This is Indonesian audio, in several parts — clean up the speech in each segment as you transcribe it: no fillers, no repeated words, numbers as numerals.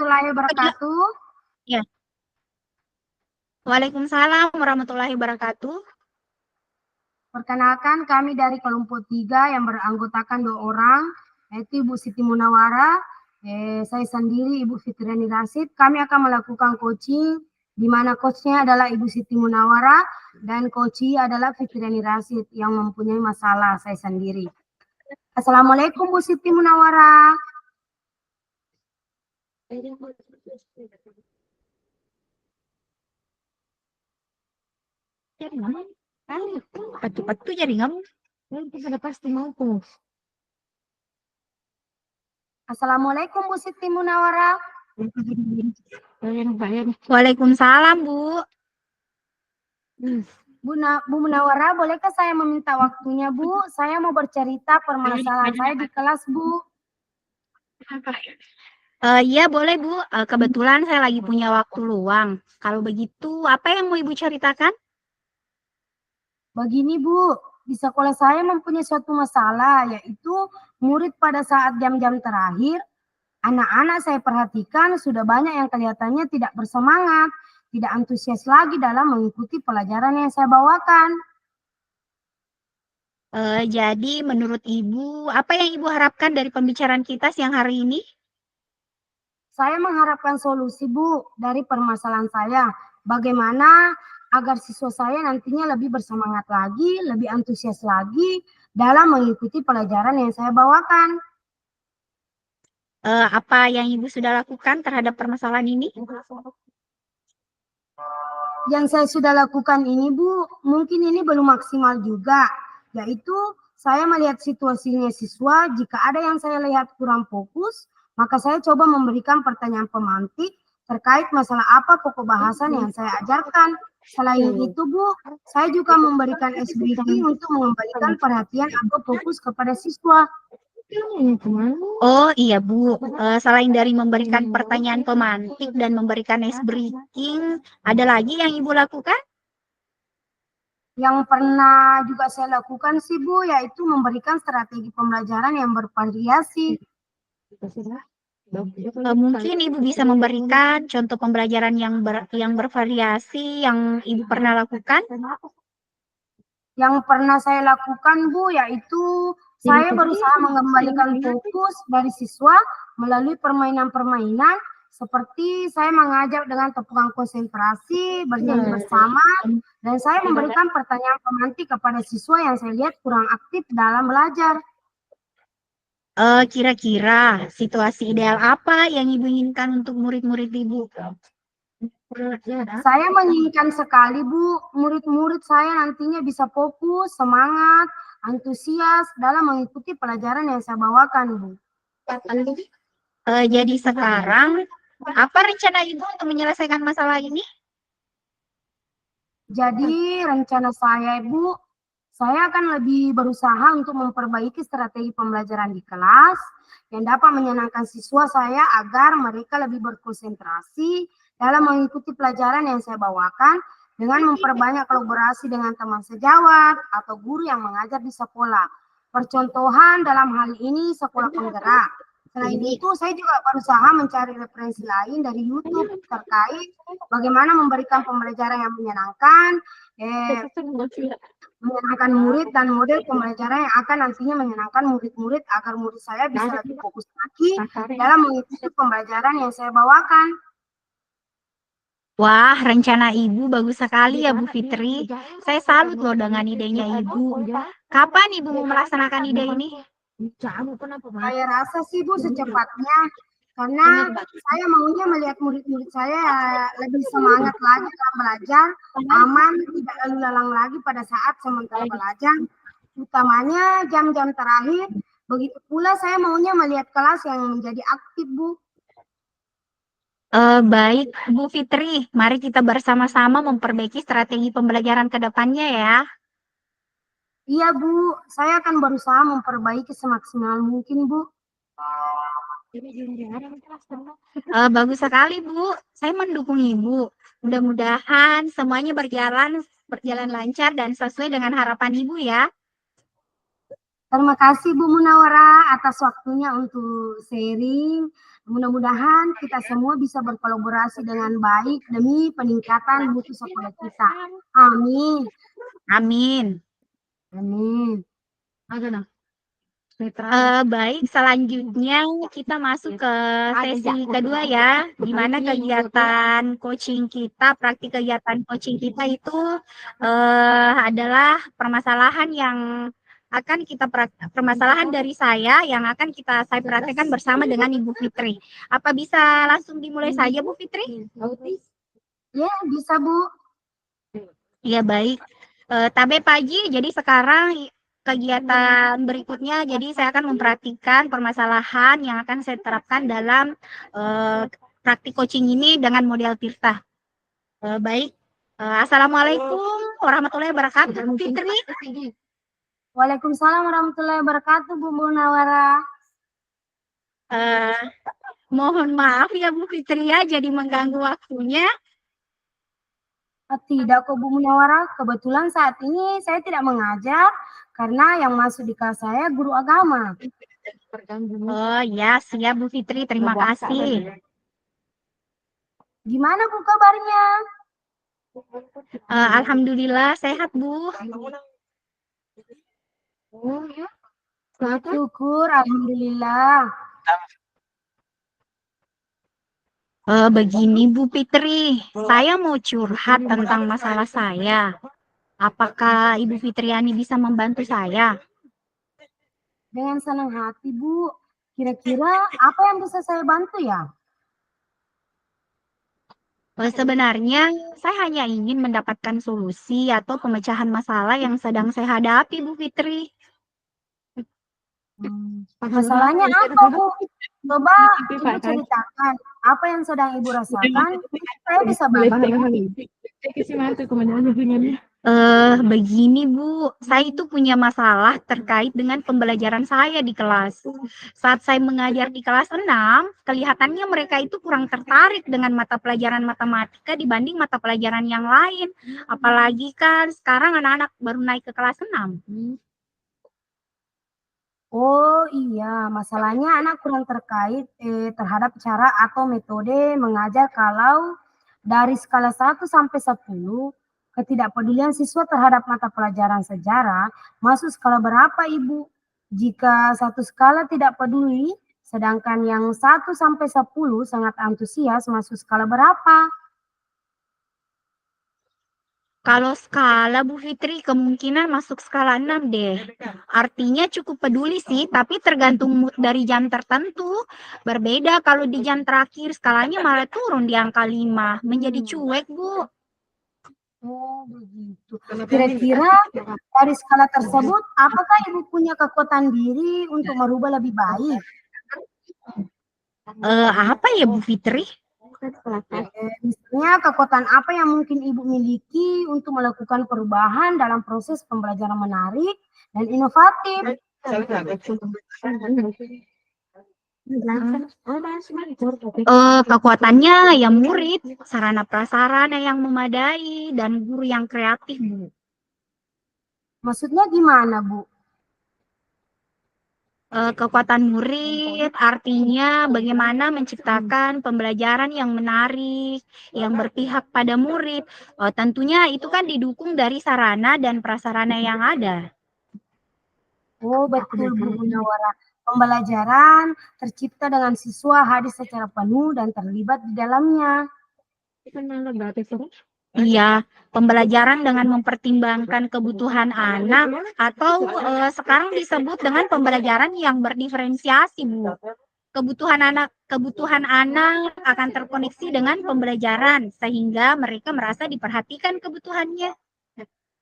warahmatullahi wabarakatuh. Ya. Waalaikumsalam warahmatullahi wabarakatuh. Perkenalkan, kami dari kelompok 3 yang beranggotakan 2 orang, yaitu Ibu Siti Munawara, saya sendiri Ibu Fitriani Rasid. Kami akan melakukan coaching, di mana coachnya adalah Ibu Siti Munawara dan coachee adalah Fitriani Rasid yang mempunyai masalah saya sendiri. Assalamualaikum Bu Siti Munawara. Patu-patu jadi ngam. Ada pasti mau. Assalamualaikum Bu Siti Munawara. Waalaikumsalam, Bu. Bu Munawara, bolehkah saya meminta waktunya, Bu? Saya mau bercerita permasalahan saya di kelas, Bu. Iya boleh, Bu. Kebetulan saya lagi punya waktu luang. Kalau begitu, apa yang mau Ibu ceritakan? Begini, Bu, di sekolah saya mempunyai suatu masalah, yaitu murid pada saat jam-jam terakhir, anak-anak saya perhatikan sudah banyak yang kelihatannya tidak bersemangat, tidak antusias lagi dalam mengikuti pelajaran yang saya bawakan. Jadi menurut Ibu, apa yang Ibu harapkan dari pembicaraan kita siang hari ini? Saya mengharapkan solusi, Bu, dari permasalahan saya. Bagaimana agar siswa saya nantinya lebih bersemangat lagi, lebih antusias lagi dalam mengikuti pelajaran yang saya bawakan. Apa yang Ibu sudah lakukan terhadap permasalahan ini? Yang saya sudah lakukan ini, Bu, mungkin ini belum maksimal juga, yaitu saya melihat situasinya siswa, jika ada yang saya lihat kurang fokus, maka saya coba memberikan pertanyaan pemantik terkait masalah apa pokok bahasan yang saya ajarkan. Selain itu, Bu, saya juga memberikan SBT untuk mengembalikan perhatian atau fokus kepada siswa. Oh iya Bu, selain dari memberikan pertanyaan pemantik dan memberikan ice breaking, ada lagi yang Ibu lakukan? Yang pernah juga saya lakukan sih, Bu, yaitu memberikan strategi pembelajaran yang bervariasi. Mungkin Ibu bisa memberikan contoh pembelajaran yang bervariasi yang Ibu pernah lakukan? Yang pernah saya lakukan, Bu, yaitu saya berusaha mengembalikan fokus dari siswa melalui permainan-permainan seperti saya mengajak dengan tepukan konsentrasi, bernyanyi bersama, dan saya memberikan pertanyaan pemantik kepada siswa yang saya lihat kurang aktif dalam belajar. Kira-kira situasi ideal apa yang Ibu inginkan untuk murid-murid Ibu? Saya menginginkan sekali, Bu, murid-murid saya nantinya bisa fokus, semangat, antusias dalam mengikuti pelajaran yang saya bawakan, Bu. Jadi sekarang, apa rencana Ibu untuk menyelesaikan masalah ini? Jadi rencana saya, Bu, saya akan lebih berusaha untuk memperbaiki strategi pembelajaran di kelas yang dapat menyenangkan siswa saya agar mereka lebih berkonsentrasi dalam mengikuti pelajaran yang saya bawakan dengan memperbanyak kolaborasi dengan teman sejawat atau guru yang mengajar di sekolah. Percontohan dalam hal ini sekolah penggerak. Selain itu, saya juga berusaha mencari referensi lain dari YouTube terkait bagaimana memberikan pembelajaran yang menyenangkan, menyenangkan murid dan model pembelajaran yang akan nantinya menyenangkan murid-murid agar murid saya bisa lebih fokus lagi dalam mengikuti pembelajaran yang saya bawakan. Wah, rencana Ibu bagus sekali ya Bu Fitri. Saya salut loh dengan idenya Ibu. Kapan Ibu mau melaksanakan ide ini? Saya rasa sih, Bu, secepatnya. Karena saya maunya melihat murid-murid saya lebih semangat lagi dalam belajar, aman, tidak lalu lalang lagi pada saat sementara belajar, utamanya jam-jam terakhir. Begitu pula saya maunya melihat kelas yang menjadi aktif, Bu. Baik, Bu Fitri. Mari kita bersama-sama memperbaiki strategi pembelajaran ke depannya ya. Iya, Bu. Saya akan berusaha memperbaiki semaksimal mungkin, Bu. Bagus sekali, Bu. Saya mendukung Ibu. Mudah-mudahan semuanya berjalan lancar dan sesuai dengan harapan Ibu ya. Terima kasih Bu Munawara atas waktunya untuk sharing. Mudah-mudahan kita semua bisa berkolaborasi dengan baik demi peningkatan mutu sekolah kita. Amin. Amin. Amin. Baik, selanjutnya kita masuk ke sesi kedua ya, di mana kegiatan coaching kita, praktik kegiatan coaching kita itu adalah permasalahan yang akan permasalahan dari saya yang akan saya praktekkan bersama dengan Ibu Fitri. Apa bisa langsung dimulai saja Bu Fitri? Ya, bisa Bu. Ya baik. Tabe pagi, jadi sekarang kegiatan berikutnya, jadi saya akan memperhatikan permasalahan yang akan saya terapkan dalam praktik coaching ini dengan model Tirta. Baik, Assalamualaikum warahmatullahi wabarakatuh, Bu Fitri. Waalaikumsalam warahmatullahi wabarakatuh, Bu Munawara. Mohon maaf ya Bu Fitri ya, jadi mengganggu waktunya. Tidak kok Bu Munawara, kebetulan saat ini saya tidak mengajar karena yang masuk di kelas saya guru agama. Oh ya, siap Bu Fitri, terima kasih. Gimana Bu kabarnya? Alhamdulillah sehat Bu. Oh ya, syukur, alhamdulillah. Begini Bu Fitri, saya mau curhat tentang masalah saya. Apakah Ibu Fitriani bisa membantu saya? Dengan senang hati Bu. Kira-kira apa yang bisa saya bantu ya? Sebenarnya saya hanya ingin mendapatkan solusi atau pemecahan masalah yang sedang saya hadapi Bu Fitri. Masalahnya apa Bu? Coba Ibu ceritakan apa yang sedang Ibu rasakan, saya bisa bantu. Begini Bu, saya itu punya masalah terkait dengan pembelajaran saya di kelas. Saat saya mengajar di kelas 6, kelihatannya mereka itu kurang tertarik dengan mata pelajaran matematika dibanding mata pelajaran yang lain. Apalagi kan sekarang anak-anak baru naik ke kelas 6. Oh iya, masalahnya anak kurang terkait terhadap cara atau metode mengajar kalau dari skala 1 sampai 10, ketidakpedulian siswa terhadap mata pelajaran sejarah masuk skala berapa Ibu? Jika satu skala tidak peduli, sedangkan yang 1 sampai 10 sangat antusias masuk skala berapa? Kalau skala Bu Fitri kemungkinan masuk skala 6 deh. Artinya cukup peduli sih, tapi tergantung mood dari jam tertentu. Berbeda kalau di jam terakhir skalanya malah turun di angka 5, menjadi cuek Bu. Oh begitu. Kira-kira dari skala tersebut, apakah Ibu punya kekuatan diri untuk merubah lebih baik? Apa ya Bu Fitri? Misalnya kekuatan apa yang mungkin Ibu miliki untuk melakukan perubahan dalam proses pembelajaran menarik dan inovatif? Kekuatannya ya murid, sarana prasarana yang memadai, dan guru yang kreatif Bu. Maksudnya gimana Bu? Kekuatan murid artinya bagaimana menciptakan pembelajaran yang menarik, yang berpihak pada murid. Tentunya itu kan didukung dari sarana dan prasarana yang ada. Oh betul Bu Munawara. Pembelajaran tercipta dengan siswa hadir secara penuh dan terlibat di dalamnya. Iya, pembelajaran dengan mempertimbangkan kebutuhan anak atau sekarang disebut dengan pembelajaran yang berdiferensiasi, Bu. Kebutuhan anak akan terkoneksi dengan pembelajaran sehingga mereka merasa diperhatikan kebutuhannya.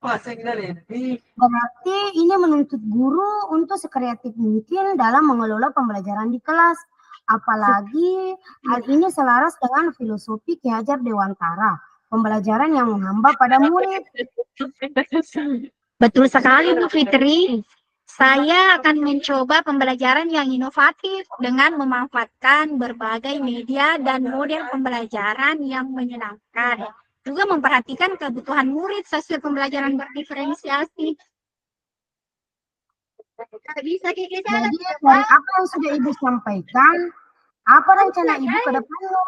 Berarti ini menuntut guru untuk sekreatif mungkin dalam mengelola pembelajaran di kelas. Apalagi hal ini selaras dengan filosofi Ki Hajar Dewantara, pembelajaran yang menghambat pada murid. Betul sekali Bu Fitri. Saya akan mencoba pembelajaran yang inovatif dengan memanfaatkan berbagai media dan model pembelajaran yang menyenangkan. Juga memperhatikan kebutuhan murid sesuai pembelajaran berdiferensiasi. Jadi dari apa yang sudah Ibu sampaikan, apa rencana Ibu ke depannya?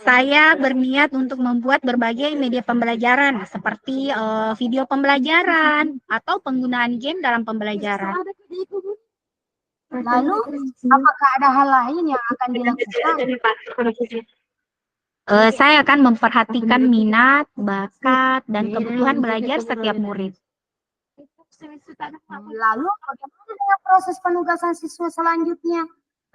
Saya berniat untuk membuat berbagai media pembelajaran seperti video pembelajaran atau penggunaan game dalam pembelajaran. Lalu, apakah ada hal lain yang akan dilakukan? Saya akan memperhatikan minat, bakat, dan kebutuhan belajar setiap murid. Lalu, bagaimana dengan proses penugasan siswa selanjutnya?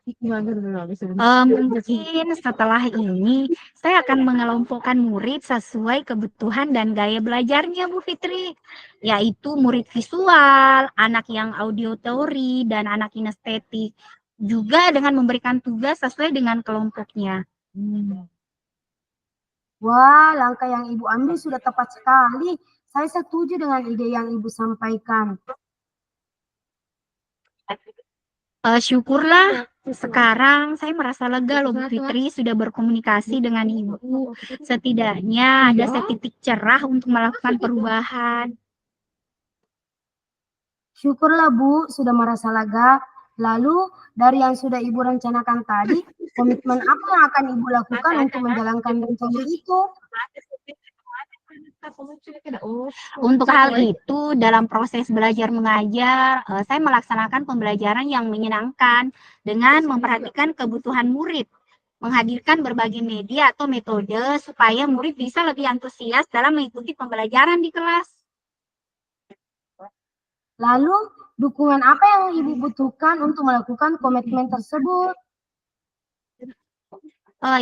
Mungkin setelah ini, saya akan mengelompokkan murid sesuai kebutuhan dan gaya belajarnya, Bu Fitri, yaitu murid visual, anak yang audio teori, dan anak kinestetik, juga dengan memberikan tugas sesuai dengan kelompoknya. Wah, langkah yang Ibu ambil sudah tepat sekali. Saya setuju dengan ide yang Ibu sampaikan. Syukurlah sekarang saya merasa lega loh Bu Fitri sudah berkomunikasi dengan Ibu. Setidaknya ada setitik cerah untuk melakukan perubahan. Syukurlah Bu sudah merasa lega. Lalu dari yang sudah Ibu rencanakan tadi, komitmen apa yang akan Ibu lakukan untuk menjalankan rencana itu? Untuk hal itu, dalam proses belajar mengajar, saya melaksanakan pembelajaran yang menyenangkan dengan memperhatikan kebutuhan murid, menghadirkan berbagai media atau metode supaya murid bisa lebih antusias dalam mengikuti pembelajaran di kelas. Lalu, dukungan apa yang Ibu butuhkan untuk melakukan komitmen tersebut?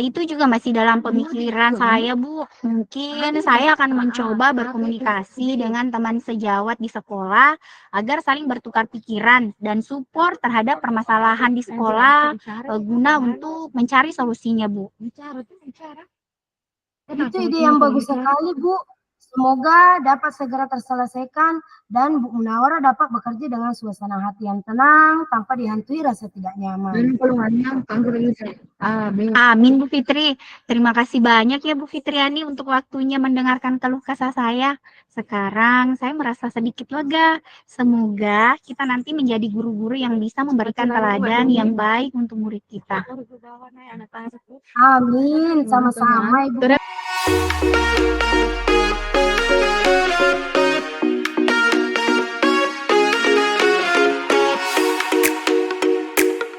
Itu juga masih dalam pemikiran saya, Bu. Mungkin saya akan mencoba berkomunikasi dengan teman sejawat di sekolah agar saling bertukar pikiran dan support terhadap permasalahan di sekolah guna untuk mencari solusinya, Bu. Itu ide yang bagus sekali, Bu. Semoga dapat segera terselesaikan dan Bu Munawara dapat bekerja dengan suasana hati yang tenang tanpa dihantui rasa tidak nyaman. Amin, Bu Fitri. Terima kasih banyak ya Bu Fitriani untuk waktunya mendengarkan keluh kesah saya. Sekarang saya merasa sedikit lega. Semoga kita nanti menjadi guru-guru yang bisa memberikan teladan yang baik untuk murid kita. Amin, sama-sama Ibu.